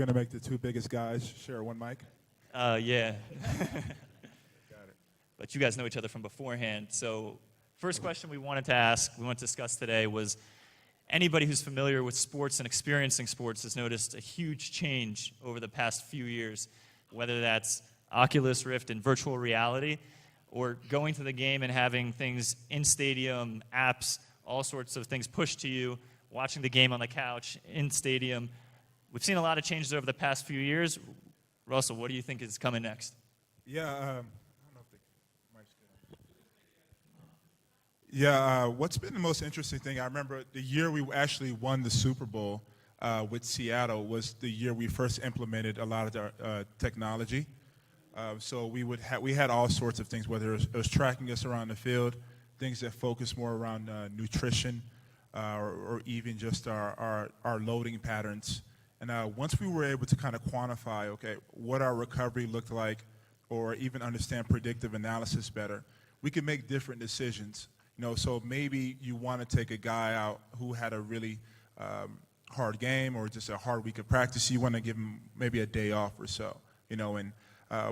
going to make the two biggest guys share one mic? Yeah. Got it. But you guys know each other from beforehand. So first question we wanted to discuss today was, anybody who's familiar with sports and experiencing sports has noticed a huge change over the past few years, whether that's Oculus Rift and virtual reality, or going to the game and having things in stadium, apps, all sorts of things pushed to you, watching the game on the couch, in stadium. We've seen a lot of changes over the past few years. Russell, what do you think is coming next? Yeah, I don't know if the mic's good. Yeah, what's been the most interesting thing, I remember the year we actually won the Super Bowl with Seattle was the year we first implemented a lot of our technology. So we had all sorts of things, whether it was tracking us around the field, things that focus more around nutrition, or even just our loading patterns. And once we were able to kind of quantify, okay, what our recovery looked like, or even understand predictive analysis better, we could make different decisions. You know, so maybe you want to take a guy out who had a really hard game or just a hard week of practice. You want to give him maybe a day off or so. You know, and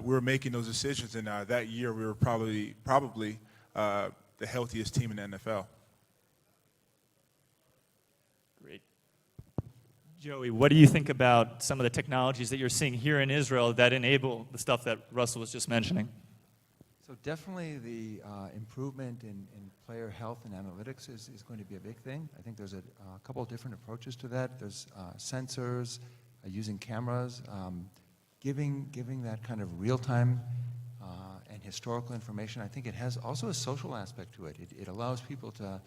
we were making those decisions, and that year we were probably the healthiest team in the NFL. Great. Joey, what do you think about some of the technologies that you're seeing here in Israel that enable the stuff that Russell was just mentioning? So definitely the improvement in player health and analytics is going to be a big thing. I think there's a couple of different approaches to that. There's sensors, using cameras, giving that kind of real-time and historical information. I think it has also a social aspect to it. It allows people to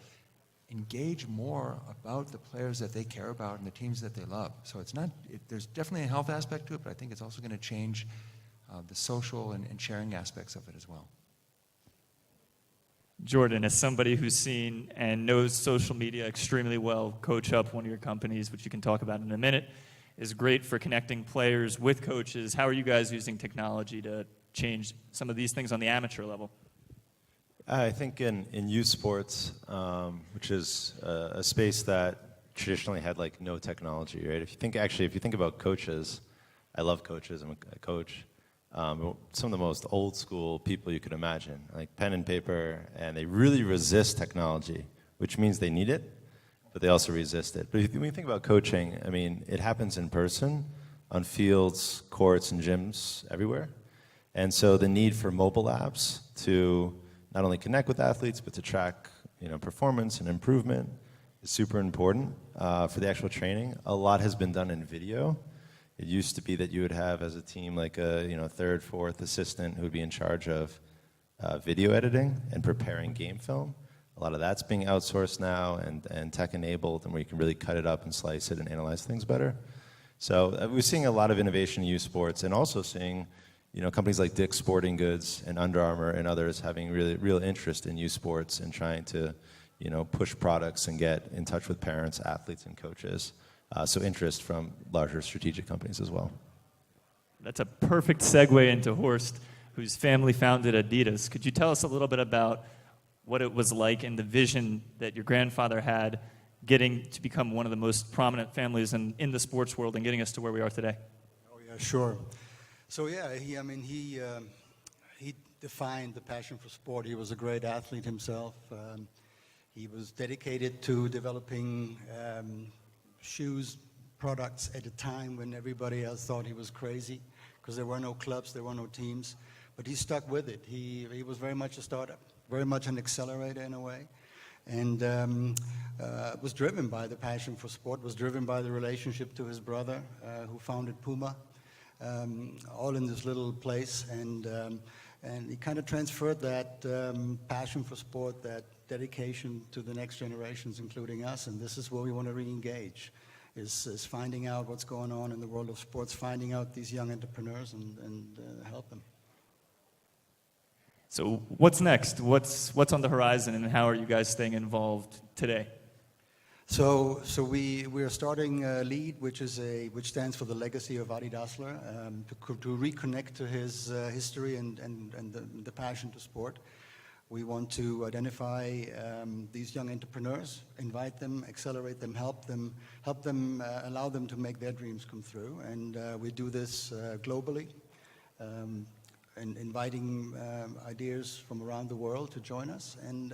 engage more about the players that they care about and the teams that they love. So it's not, there's definitely a health aspect to it, but I think it's also going to change the social and sharing aspects of it as well. Jordan, as somebody who's seen and knows social media extremely well, Coach Up, one of your companies, which you can talk about in a minute, is great for connecting players with coaches. How are you guys using technology to change some of these things on the amateur level? I think in youth sports, which is a space that traditionally had like no technology, right? If you think about coaches, I love coaches. I'm a coach. Some of the most old school people you could imagine, like pen and paper, and they really resist technology, which means they need it, but they also resist it. But when you think about coaching, I mean, it happens in person, on fields, courts, and gyms everywhere. And so the need for mobile apps to not only connect with athletes, but to track, performance and improvement is super important for the actual training. A lot has been done in video. It used to be that you would have as a team like a third, fourth assistant who would be in charge of video editing and preparing game film. A lot of that's being outsourced now and tech-enabled, and where you can really cut it up and slice it and analyze things better. So we're seeing a lot of innovation in youth sports, and also seeing companies like Dick's Sporting Goods and Under Armour and others having really real interest in youth sports and trying to push products and get in touch with parents, athletes, and coaches. So interest from larger strategic companies as well. That's a perfect segue into Horst, whose family founded Adidas. Could you tell us a little bit about what it was like and the vision that your grandfather had getting to become one of the most prominent families in the sports world and getting us to where we are today? Oh yeah, sure. So yeah, he defined the passion for sport. He was a great athlete himself. He was dedicated to developing shoes products at a time when everybody else thought he was crazy, because there were no clubs, there were no teams. But he stuck with it. He was very much a startup, very much an accelerator in a way, and was driven by the passion for sport, was driven by the relationship to his brother, who founded Puma, all in this little place. And he kind of transferred that passion for sport, that dedication to the next generations, including us. And this is where we want to re-engage, is finding out what's going on in the world of sports, finding out these young entrepreneurs and help them. So what's next? What's on the horizon, and how are you guys staying involved today? So we are starting LEAD, which stands for the legacy of Adi Dassler, to reconnect to his history and the passion to sport. We want to identify these young entrepreneurs, invite them, accelerate them, help them, allow them to make their dreams come through. And we do this globally, and inviting ideas from around the world to join us, and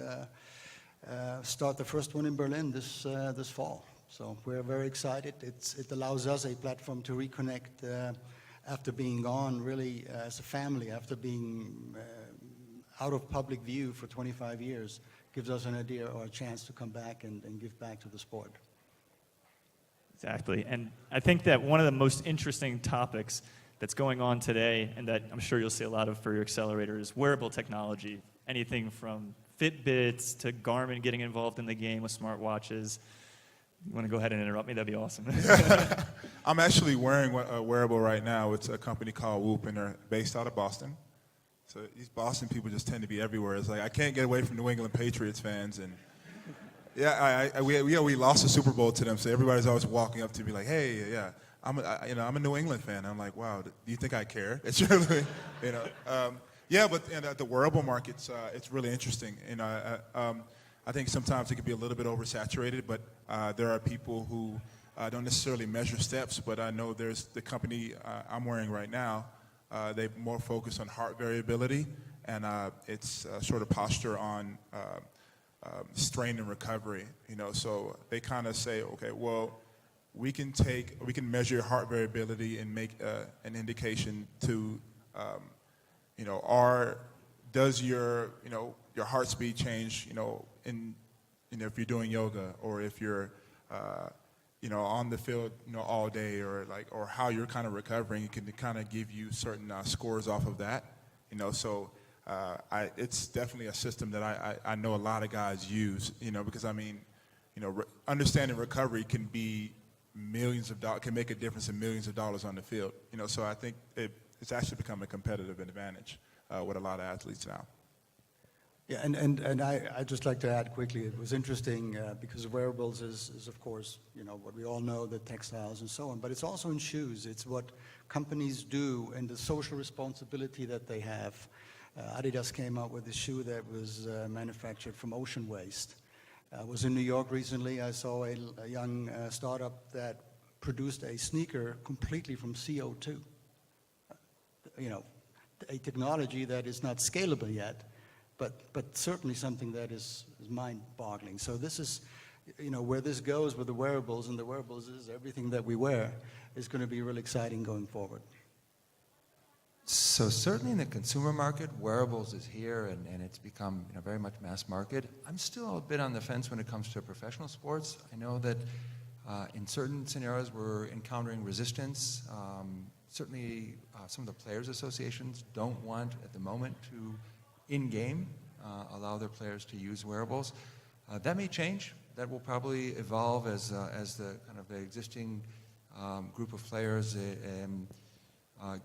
start the first one in Berlin this fall. So we're very excited. It allows us a platform to reconnect after being gone really as a family, after being out of public view for 25 years, gives us an idea or a chance to come back and give back to the sport. Exactly. And I think that one of the most interesting topics that's going on today, and that I'm sure you'll see a lot of for your accelerator, is wearable technology. Anything from Fitbits to Garmin getting involved in the game with smartwatches. You want to go ahead and interrupt me? That'd be awesome. I'm actually wearing a wearable right now. It's a company called Whoop, and they're based out of Boston. So these Boston people just tend to be everywhere. It's like I can't get away from New England Patriots fans, and yeah, we lost the Super Bowl to them. So everybody's always walking up to me like, "Hey, yeah, I'm a New England fan." I'm like, "Wow, do you think I care?" It's really, yeah. But the wearable market's it's really interesting. I think sometimes it can be a little bit oversaturated, but there are people who don't necessarily measure steps. But I know there's the company I'm wearing right now. They more focus on heart variability, and it's sort of posture on strain and recovery. So they kind of say, okay, well, we can measure your heart variability and make an indication to, does your heart speed change, if you're doing yoga, or if you're on the field, all day, or how you're kind of recovering. It can kind of give you certain scores off of that, So it's definitely a system that I know a lot of guys use, because understanding recovery can be millions of dollars, can make a difference in millions of dollars on the field, So I think it's actually become a competitive advantage with a lot of athletes now. Yeah, and I'd just like to add quickly, it was interesting because wearables is of course, what we all know, the textiles and so on, but it's also in shoes. It's what companies do and the social responsibility that they have. Adidas came out with a shoe that was manufactured from ocean waste. I was in New York recently. I saw a young startup that produced a sneaker completely from CO2. A technology that is not scalable yet, but certainly something that is mind-boggling. So this is, where this goes with the wearables, and the wearables is everything that we wear, is going to be really exciting going forward. So certainly in the consumer market, wearables is here, and it's become very much mass market. I'm still a bit on the fence when it comes to professional sports. I know that in certain scenarios we're encountering resistance. Certainly some of the players' associations don't want at the moment to in-game allow their players to use wearables. That may change. That will probably evolve as the kind of the existing group of players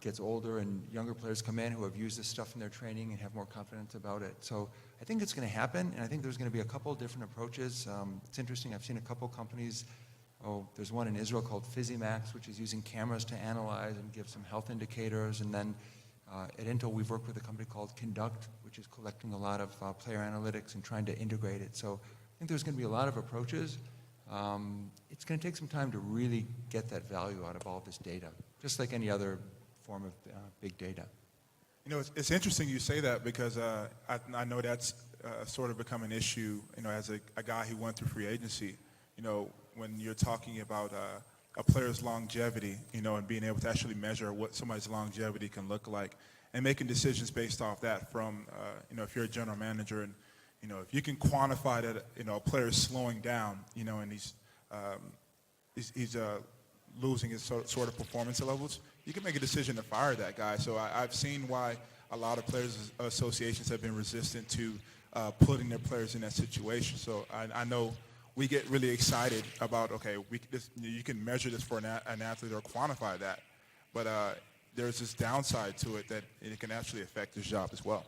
gets older and younger players come in who have used this stuff in their training and have more confidence about it. So I think it's going to happen, and I think there's going to be a couple of different approaches. It's interesting. I've seen a couple companies. There's one in Israel called Physimax, which is using cameras to analyze and give some health indicators. And then at Intel, we've worked with a company called Conduct, which is collecting a lot of player analytics and trying to integrate it. So I think there's going to be a lot of approaches. It's going to take some time to really get that value out of all this data, just like any other form of big data. It's interesting you say that, because I know that's sort of become an issue, as a guy who went through free agency, when you're talking about a player's longevity, and being able to actually measure what somebody's longevity can look like, and making decisions based off that from, if you're a general manager, and, if you can quantify that, a player's slowing down, and he's losing his sort of performance levels, you can make a decision to fire that guy. So I've seen why a lot of players' associations have been resistant to putting their players in that situation. So I know we get really excited about, okay, you can measure this for an athlete or quantify that, but there's this downside to it that it can actually affect his job as well.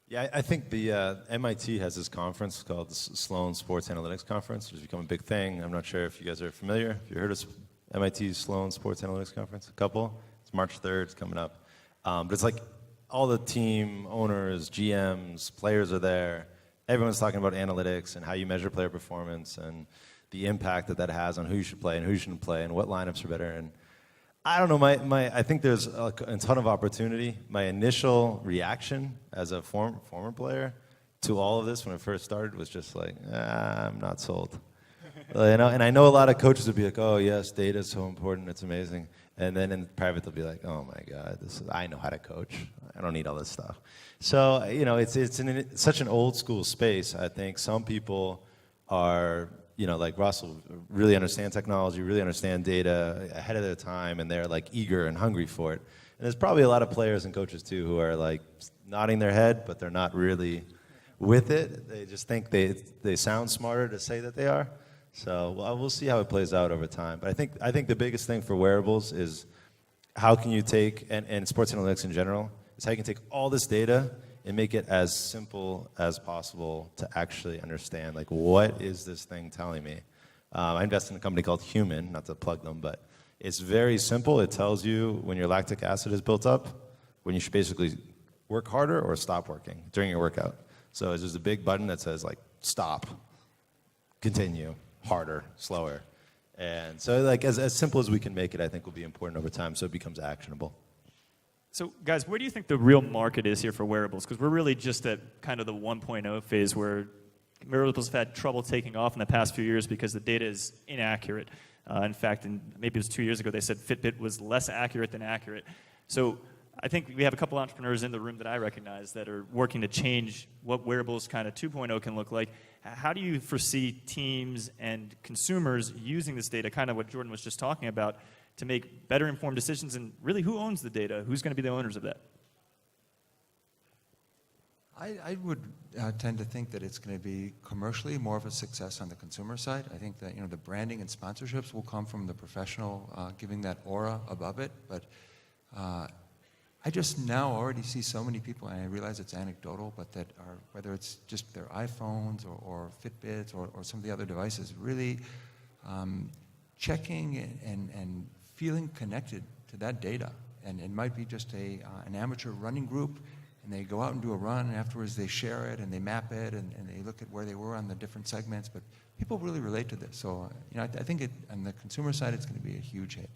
Yeah, I think the MIT has this conference called the Sloan Sports Analytics Conference, which has become a big thing. I'm not sure if you guys are familiar. Have you heard of MIT's Sloan Sports Analytics Conference? A couple? It's March 3rd. It's coming up. But it's like all the team owners, GMs, players are there. Everyone's talking about analytics and how you measure player performance and the impact that that has on who you should play and who you shouldn't play and what lineups are better. And I don't know, I think there's a ton of opportunity. My initial reaction as a former player to all of this when it first started was just like, I'm not sold. And I know a lot of coaches would be like, oh yes, data is so important, it's amazing. And then in private they'll be like, oh my God, I know how to coach. I don't need all this stuff. So, it's such an old school space. I think some people are, like Russell, really understand technology, really understand data ahead of their time, and they're like eager and hungry for it. And there's probably a lot of players and coaches too who are like nodding their head, but they're not really with it. They just think they sound smarter to say that they are. So we'll see how it plays out over time. But I think the biggest thing for wearables is how can you take, and sports analytics in general, is how you can take all this data and make it as simple as possible to actually understand, like, what is this thing telling me? I invest in a company called Human, not to plug them, but it's very simple. It tells you when your lactic acid is built up, when you should basically work harder or stop working during your workout. So there's a big button that says, like, stop, continue, harder, slower. And so, like, as simple as we can make it, I think will be important over time so it becomes actionable. So, guys, where do you think the real market is here for wearables? Because we're really just at kind of the 1.0 phase where wearables have had trouble taking off in the past few years because the data is inaccurate. In fact, maybe it was 2 years ago, they said Fitbit was less accurate than accurate. So I think we have a couple entrepreneurs in the room that I recognize that are working to change what wearables kind of 2.0 can look like. How do you foresee teams and consumers using this data, kind of what Jordan was just talking about, to make better informed decisions? And really, who owns the data? Who's going to be the owners of that? I would tend to think that it's going to be commercially more of a success on the consumer side. I think that the branding and sponsorships will come from the professional giving that aura above it. But I just now already see so many people, and I realize it's anecdotal, but that are, whether it's just their iPhones or Fitbits or some of the other devices, really checking and feeling connected to that data. And it might be just an amateur running group, and they go out and do a run, and afterwards they share it and they map it and they look at where they were on the different segments. But people really relate to this. So I think on the consumer side it's going to be a huge hit.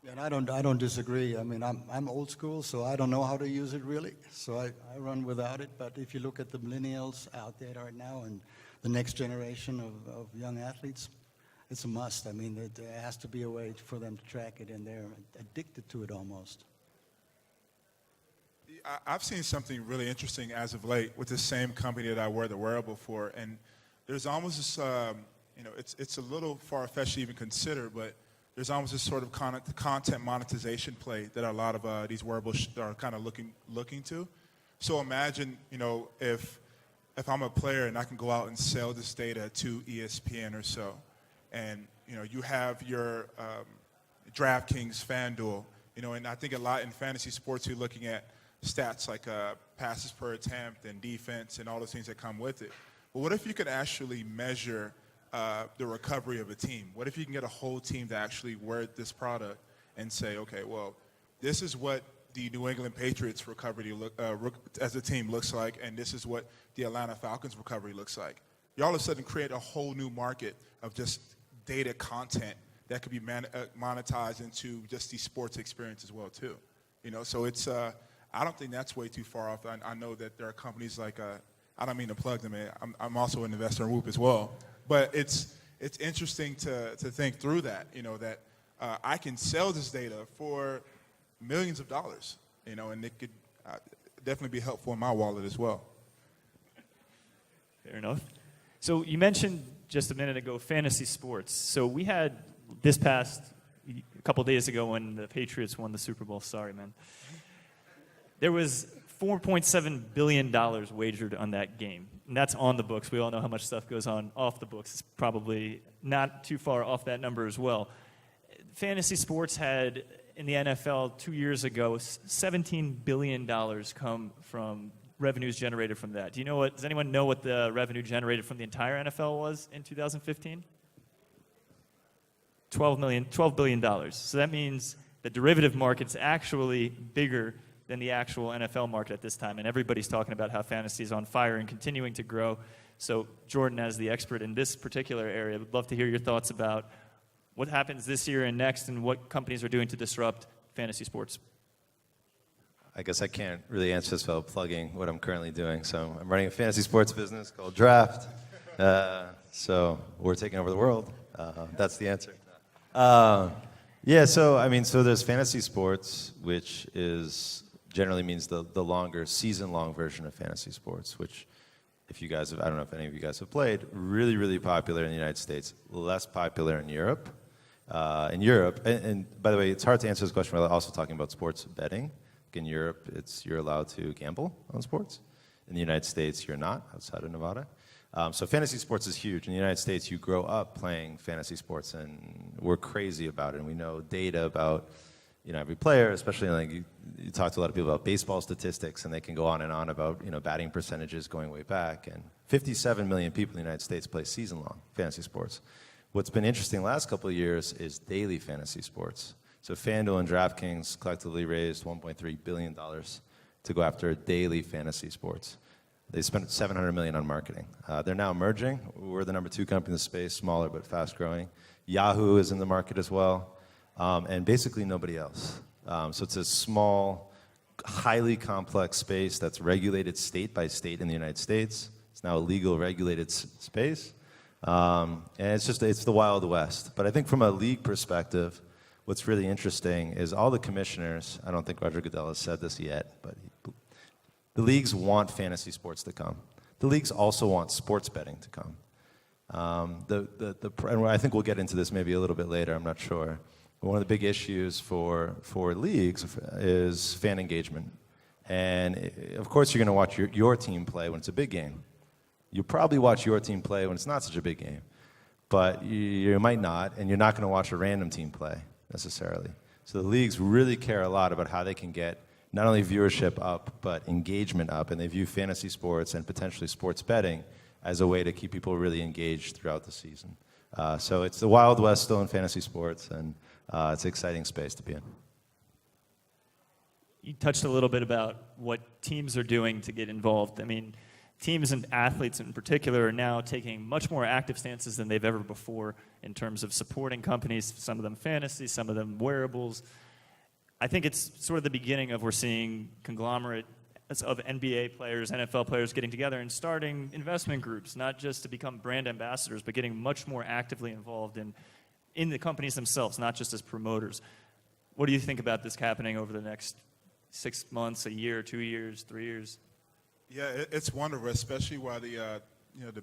And I don't disagree. I mean, I'm old school, so I don't know how to use it really. So I run without it. But if you look at the millennials out there right now and the next generation of young athletes, it's a must. I mean, there has to be a way for them to track it, and they're addicted to it almost. I've seen something really interesting as of late with the same company that I wear the wearable for, and there's almost this, it's a little far-fetched to even consider, but there's almost this sort of content monetization play that a lot of these wearables are kind of looking to. So imagine, if I'm a player and I can go out and sell this data to ESPN or so, and you have your DraftKings, FanDuel, and I think a lot in fantasy sports you're looking at stats like passes per attempt and defense and all those things that come with it. But what if you could actually measure the recovery of a team? What if you can get a whole team to actually wear this product and say, okay, well, this is what the New England Patriots recovery as a team looks like, and this is what the Atlanta Falcons recovery looks like. You all of a sudden create a whole new market of just data content that could be monetized into just the sports experience as well too. So it's I don't think that's way too far off. I know that there are companies like I don't mean to plug them in. I'm also an investor in Whoop as well. But it's interesting to think through that, that I can sell this data for millions of dollars, and it could definitely be helpful in my wallet as well. Fair enough. So you mentioned just a minute ago fantasy sports. So we had this past a couple days ago when the Patriots won the Super Bowl. Sorry, man. There was $4.7 billion wagered on that game. And that's on the books. We all know how much stuff goes on off the books. It's probably not too far off that number as well. Fantasy sports had, in the NFL 2 years ago, $17 billion come from revenues generated from that. Does anyone know what the revenue generated from the entire NFL was in 2015? $12 billion. So that means the derivative market's actually bigger than the actual NFL market at this time. And everybody's talking about how fantasy is on fire and continuing to grow. So Jordan, as the expert in this particular area, would love to hear your thoughts about what happens this year and next and what companies are doing to disrupt fantasy sports. I guess I can't really answer this without plugging what I'm currently doing. So I'm running a fantasy sports business called Draft. So we're taking over the world. That's the answer. Yeah, so there's fantasy sports, which generally means the longer season-long version of fantasy sports, which if you guys have, I don't know if any of you guys have played, really, really popular in the United States, less popular in Europe. And by the way, it's hard to answer this question without also talking about sports betting. In Europe, you're allowed to gamble on sports. In the United States, you're not, outside of Nevada. So fantasy sports is huge. In the United States, you grow up playing fantasy sports, and we're crazy about it. And we know data about every player, especially like you talk to a lot of people about baseball statistics, and they can go on and on about batting percentages going way back. And 57 million people in the United States play season-long fantasy sports. What's been interesting the last couple of years is daily fantasy sports. So FanDuel and DraftKings collectively raised $1.3 billion to go after daily fantasy sports. They spent $700 million on marketing. They're now merging. We're the number 2 company in the space, smaller but fast-growing. Yahoo is in the market as well, and basically nobody else. So it's a small, highly complex space that's regulated state by state in the United States. It's now a legal, regulated space, and it's the Wild West. But I think from a league perspective, what's really interesting is all the commissioners, I don't think Roger Goodell has said this yet, but the leagues want fantasy sports to come. The leagues also want sports betting to come. And I think we'll get into this maybe a little bit later, I'm not sure. But one of the big issues for leagues is fan engagement. And of course you're going to watch your team play when it's a big game. You'll probably watch your team play when it's not such a big game. But you might not, and you're not going to watch a random team play necessarily. So the leagues really care a lot about how they can get not only viewership up, but engagement up, and they view fantasy sports and potentially sports betting as a way to keep people really engaged throughout the season. So it's the Wild West still in fantasy sports, and it's an exciting space to be in. You touched a little bit about what teams are doing to get involved. I mean, teams and athletes in particular are now taking much more active stances than they've ever before in terms of supporting companies, some of them fantasy, some of them wearables. I think it's sort of the beginning of we're seeing conglomerate of NBA players, NFL players getting together and starting investment groups, not just to become brand ambassadors, but getting much more actively involved in the companies themselves, not just as promoters. What do you think about this happening over the next 6 months, a year, 2 years, 3 years? Yeah, it's wonderful, especially while the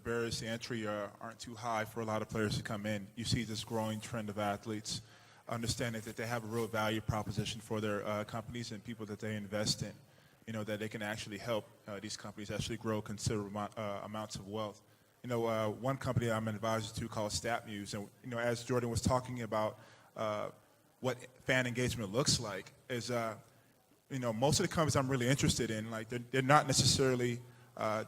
barriers to entry aren't too high for a lot of players to come in. You see this growing trend of athletes understanding that they have a real value proposition for their companies and people that they invest in, that they can actually help these companies actually grow considerable amounts of wealth. One company I'm an advisor to called StatMuse, and as Jordan was talking about what fan engagement looks like, is most of the companies I'm really interested in, like they're not necessarily,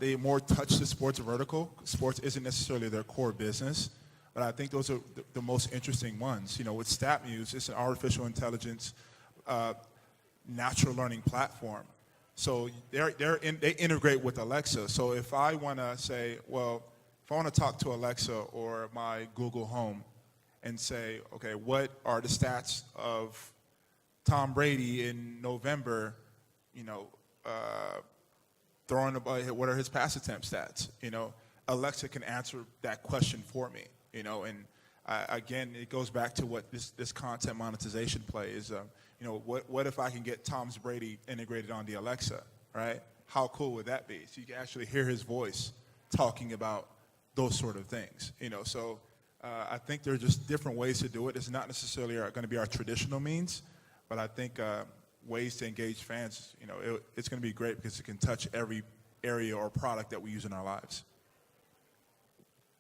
they more touch the sports vertical. Sports isn't necessarily their core business, but I think those are the most interesting ones. With StatMuse, it's an artificial intelligence, natural learning platform. So they integrate with Alexa. So if I want to say, well, if I want to talk to Alexa or my Google Home and say, okay, what are the stats of Tom Brady in November, throwing the ball, what are his pass attempt stats? Alexa can answer that question for me, and again, it goes back to what this content monetization play is. What if I can get Tom Brady integrated on the Alexa, right? How cool would that be? So you can actually hear his voice talking about those sort of things, So I think there are just different ways to do it. It's not necessarily going to be our traditional means, but I think ways to engage fans, it's going to be great because it can touch every area or product that we use in our lives.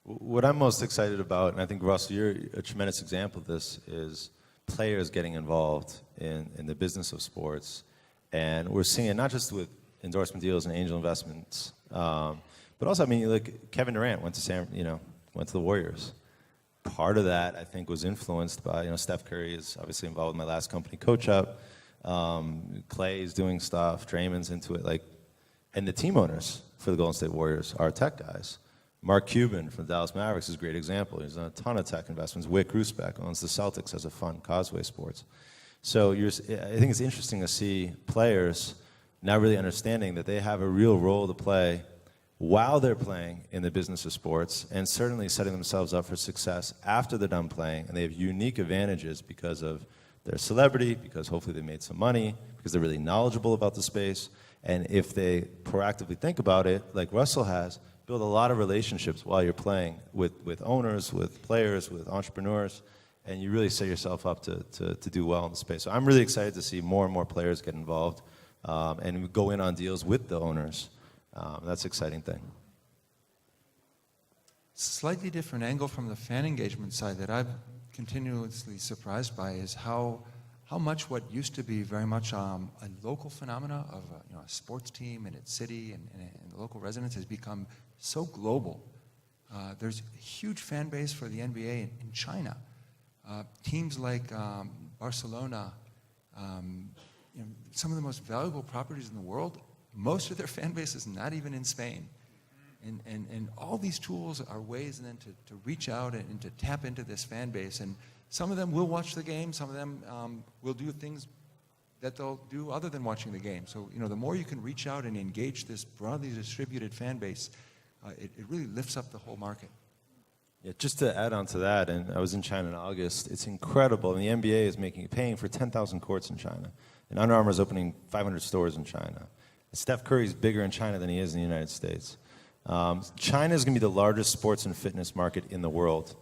What I'm most excited about, and I think, Russell, you're a tremendous example of this, is players getting involved in the business of sports. And we're seeing it not just with endorsement deals and angel investments, but also, like Kevin Durant went to the Warriors. part of that, I think, was influenced by, Steph Curry is obviously involved with my last company, Coach Up. Clay is doing stuff, Draymond's into it, and the team owners for the Golden State Warriors are tech guys. Mark Cuban from the Dallas Mavericks is a great example. He's done a ton of tech investments. Wick Rusbeck owns the Celtics as a fund, Causeway Sports. So I think it's interesting to see players now really understanding that they have a real role to play while they're playing in the business of sports, and certainly setting themselves up for success after they're done playing. And they have unique advantages because of their celebrity, because hopefully they made some money, because they're really knowledgeable about the space. And if they proactively think about it, like Russell has, build a lot of relationships while you're playing with owners, with players, with entrepreneurs, and you really set yourself up to do well in the space. So I'm really excited to see more and more players get involved and go in on deals with the owners. That's an exciting thing. Slightly different angle from the fan engagement side that I've continuously surprised by is how much what used to be very much a local phenomena of a sports team in its city and the local residents has become so global. There's a huge fan base for the NBA in China. Teams like Barcelona, some of the most valuable properties in the world, most of their fan base is not even in Spain. And all these tools are ways then to reach out and to tap into this fan base. And some of them will watch the game, some of them will do things that they'll do other than watching the game. So, the more you can reach out and engage this broadly distributed fan base, it really lifts up the whole market. Yeah, just to add on to that, and I was in China in August, it's incredible. And the NBA is paying for 10,000 courts in China. And Under Armour is opening 500 stores in China. Steph Curry is bigger in China than he is in the United States. China is going to be the largest sports and fitness market in the world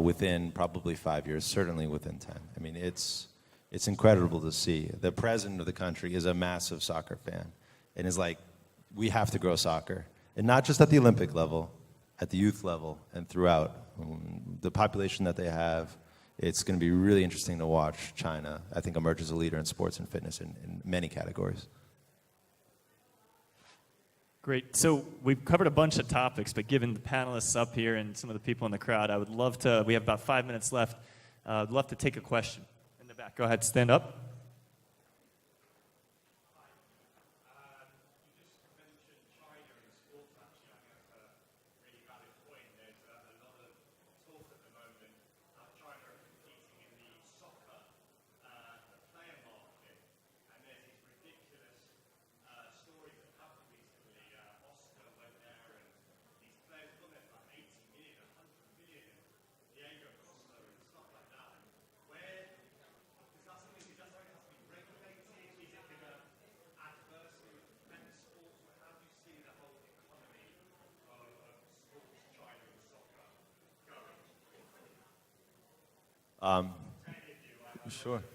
within probably 5 years, certainly within 10. I mean, it's incredible to see. The president of the country is a massive soccer fan and is like, we have to grow soccer. And not just at the Olympic level, at the youth level and throughout. The population that they have, it's going to be really interesting to watch China, I think, emerge as a leader in sports and fitness in many categories. Great. So we've covered a bunch of topics, but given the panelists up here and some of the people in the crowd, I would love to, we have about 5 minutes left, I'd love to take a question in the back. Go ahead, stand up.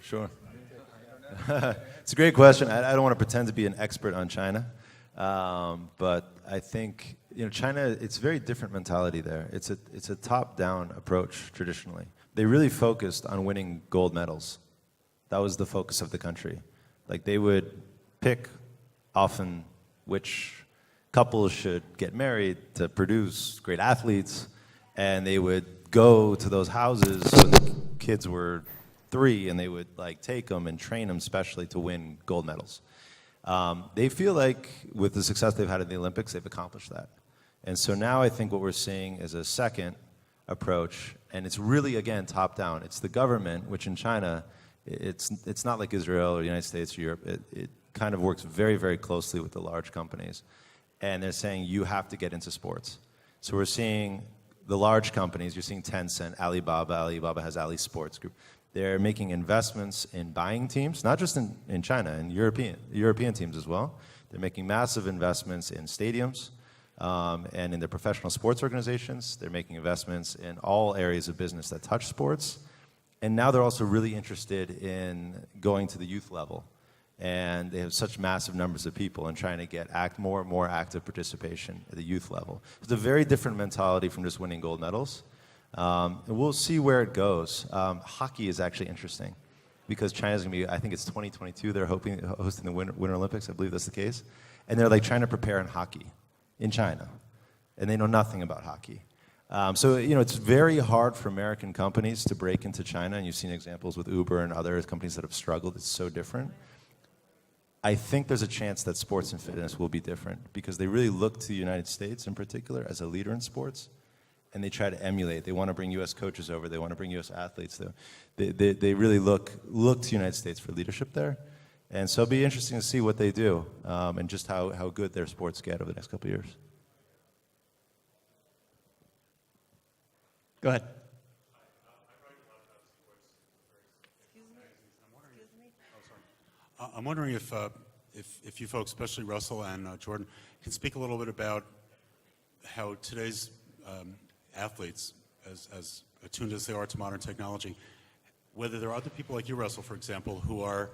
Sure. It's a great question. I don't want to pretend to be an expert on China, but I think China. It's a very different mentality there. It's a top-down approach traditionally. They really focused on winning gold medals. That was the focus of the country. Like they would pick often which couples should get married to produce great athletes, and they would go to those houses when the kids were 3, and they would take them and train them specially to win gold medals. They feel like with the success they've had in the Olympics, they've accomplished that. And so now I think what we're seeing is a second approach, and it's really, again, top-down. It's the government, which in China, it's not like Israel or the United States or Europe. It kind of works very, very closely with the large companies. And they're saying you have to get into sports. So we're seeing the large companies, you're seeing Tencent, Alibaba has Ali Sports Group. They're making investments in buying teams, not just in China, in European teams as well. They're making massive investments in stadiums and in their professional sports organizations. They're making investments in all areas of business that touch sports. And now they're also really interested in going to the youth level. And they have such massive numbers of people and trying to get more and more active participation at the youth level. It's a very different mentality from just winning gold medals. And we'll see where it goes. Hockey is actually interesting because China's going to be, I think it's 2022, they're hosting the Winter Olympics. I believe that's the case. And they're trying to prepare in hockey in China. And they know nothing about hockey. So, it's very hard for American companies to break into China, and you've seen examples with Uber and other companies that have struggled. It's so different. I think there's a chance that sports and fitness will be different because they really look to the United States in particular as a leader in sports, and they try to emulate. They want to bring U.S. coaches over. They want to bring U.S. athletes. They really look to the United States for leadership there. And so it'll be interesting to see what they do and just how good their sports get over the next couple of years. Go ahead. I'm wondering if you folks, especially Russell and Jordan, can speak a little bit about how today's athletes, as attuned as they are to modern technology, whether there are other people like you, Russell, for example, who are,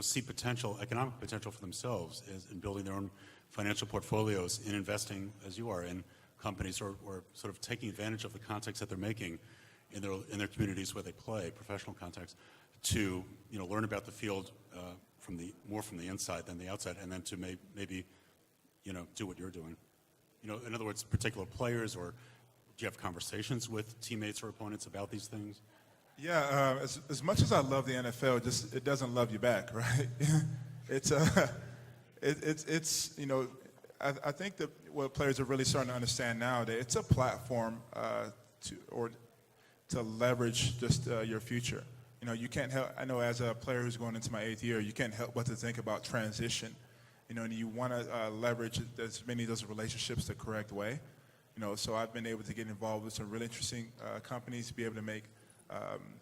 see potential, economic potential for themselves in building their own financial portfolios, in investing, as you are, in companies, or sort of taking advantage of the context that they're making in their communities where they play, professional context, to learn about the field more from the inside than the outside, and then to maybe do what you're doing. In other words, particular players, or do you have conversations with teammates or opponents about these things? Yeah, as much as I love the NFL, it doesn't love you back, right? I think that what players are really starting to understand now, that it's a platform to leverage just your future. You can't help. I know as a player who's going into my 8th year, you can't help but to think about transition. And you want to leverage as many of those relationships the correct way. So I've been able to get involved with some really interesting companies, be able to make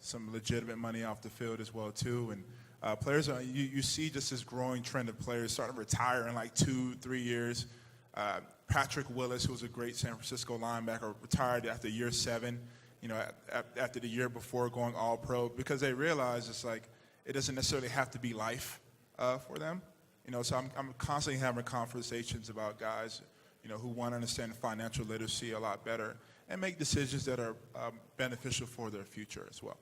some legitimate money off the field as well too. And players you see just this growing trend of players starting to retire in like 2-3 years. Patrick Willis, who was a great San Francisco linebacker, retired after year 7. After the year before going all pro, because they realize it's like it doesn't necessarily have to be life for them. So I'm constantly having conversations about guys, who want to understand financial literacy a lot better and make decisions that are beneficial for their future as well.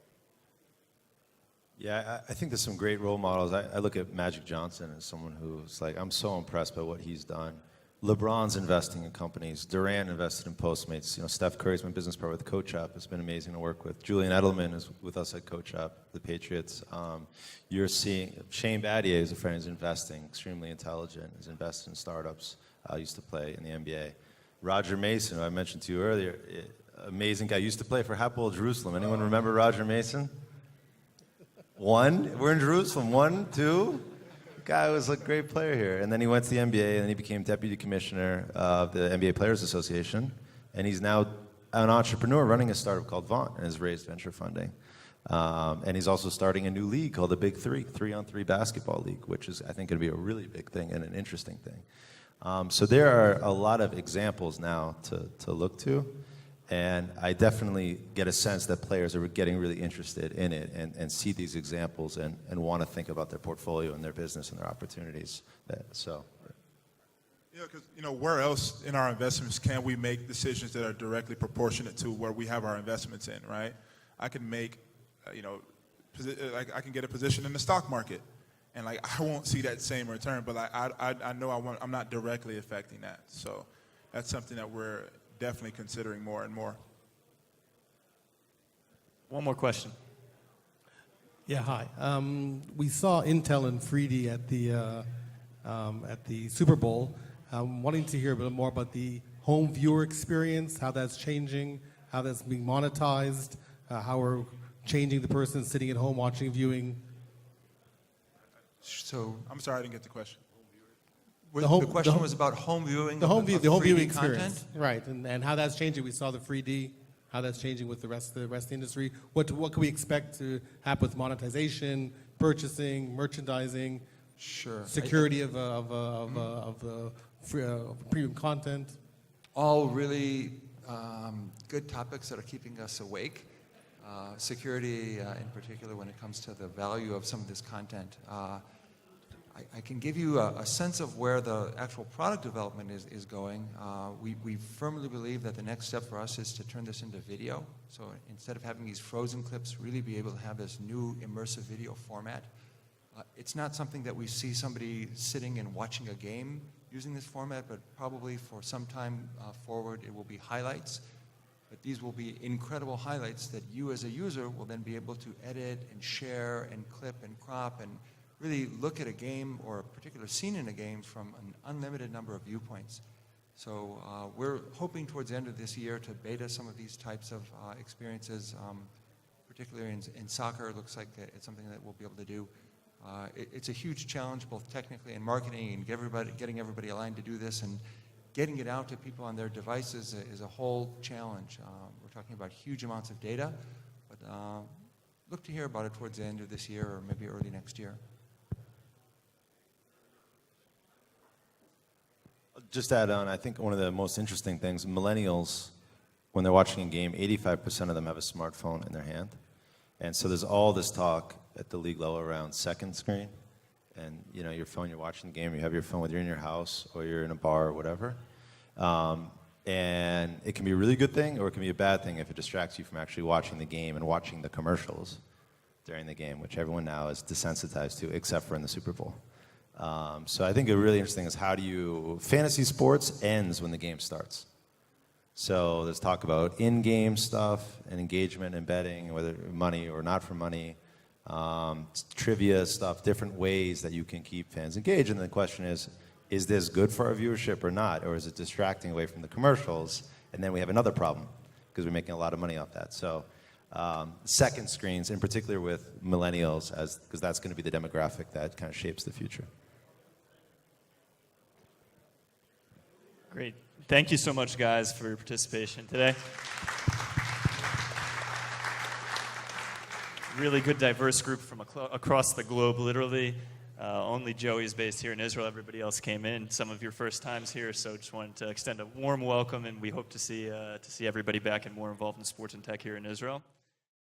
Yeah, I think there's some great role models. I look at Magic Johnson as someone who's like, I'm so impressed by what he's done. LeBron's investing in companies. Durant invested in Postmates. Steph Curry's been business partner with Coach Up. It's been amazing to work with. Julian Edelman is with us at Coach Up, the Patriots. You're seeing Shane Battier is a friend who's investing, extremely intelligent, has invested in startups, used to play in the NBA. Roger Mason, who I mentioned to you earlier, amazing guy, used to play for Hapoel Jerusalem. Anyone remember Roger Mason? We're in Jerusalem. 1, 2. Guy was a great player here, and then he went to the NBA, and then he became deputy commissioner of the NBA Players Association, and he's now an entrepreneur running a startup called Vaunt, and has raised venture funding. And he's also starting a new league called the Big 3, 3-on-3 basketball league, which is, I think, going to be a really big thing and an interesting thing. So there are a lot of examples now to look to. And I definitely get a sense that players are getting really interested in it and see these examples and want to think about their portfolio and their business and their opportunities. Yeah, because where else in our investments can we make decisions that are directly proportionate to where we have our investments in, right? I can make, I can get a position in the stock market, and I won't see that same return, but I know I'm not directly affecting that. So that's something that we're definitely considering more and more. One more question. Yeah, hi. We saw Intel and 3D at the Super Bowl. I'm wanting to hear a bit more about the home viewer experience, how that's changing, how that's being monetized, how we're changing the person sitting at home watching, viewing. So I'm sorry, I didn't get the question. the question was about home viewing. The home viewing 3D experience, content? right? And how that's changing. We saw the 3D, how that's changing with the rest of the industry. What can we expect to happen with monetization, purchasing, merchandising, Sure. security of premium content? All really good topics that are keeping us awake. Security, in particular, when it comes to the value of some of this content. I can give you a sense of where the actual product development is going. We firmly believe that the next step for us is to turn this into video. So instead of having these frozen clips, really be able to have this new immersive video format. It's not something that we see somebody sitting and watching a game using this format, but probably for some time forward it will be highlights. but these will be incredible highlights that you as a user will then be able to edit and share and clip and crop and really look at a game or a particular scene in a game from an unlimited number of viewpoints. So we're hoping towards the end of this year to beta some of these types of experiences, particularly in soccer. It looks like it's something that we'll be able to do. It's a huge challenge, both technically and marketing, and getting everybody aligned to do this, and getting it out to people on their devices is a whole challenge. We're talking about huge amounts of data, but look to hear about it towards the end of this year or maybe early next year. Just add on, I think one of the most interesting things, millennials, when they're watching a game, 85% of them have a smartphone in their hand. And so there's all this talk at the league level around second screen. And you know, your phone, you're watching the game, you have your phone, whether you're in your house or you're in a bar or whatever. And it can be a really good thing or it can be a bad thing if it distracts you from actually watching the game and watching the commercials during the game, which everyone now is desensitized to, except for in the Super Bowl. So I think a really interesting is fantasy sports ends when the game starts. So there's talk about in-game stuff and engagement and betting, whether money or not for money, trivia stuff, different ways that you can keep fans engaged. And the question is this good for our viewership or not? Or is it distracting away from the commercials? And then we have another problem because we're making a lot of money off that. So second screens, in particular with millennials, because that's going to be the demographic that kind of shapes the future. Great. Thank you so much, guys, for your participation today. Really good, diverse group from across the globe, literally. Only Joey's based here in Israel. Everybody else came in. Some of your first times here, so just wanted to extend a warm welcome, and we hope to see everybody back and more involved in sports and tech here in Israel.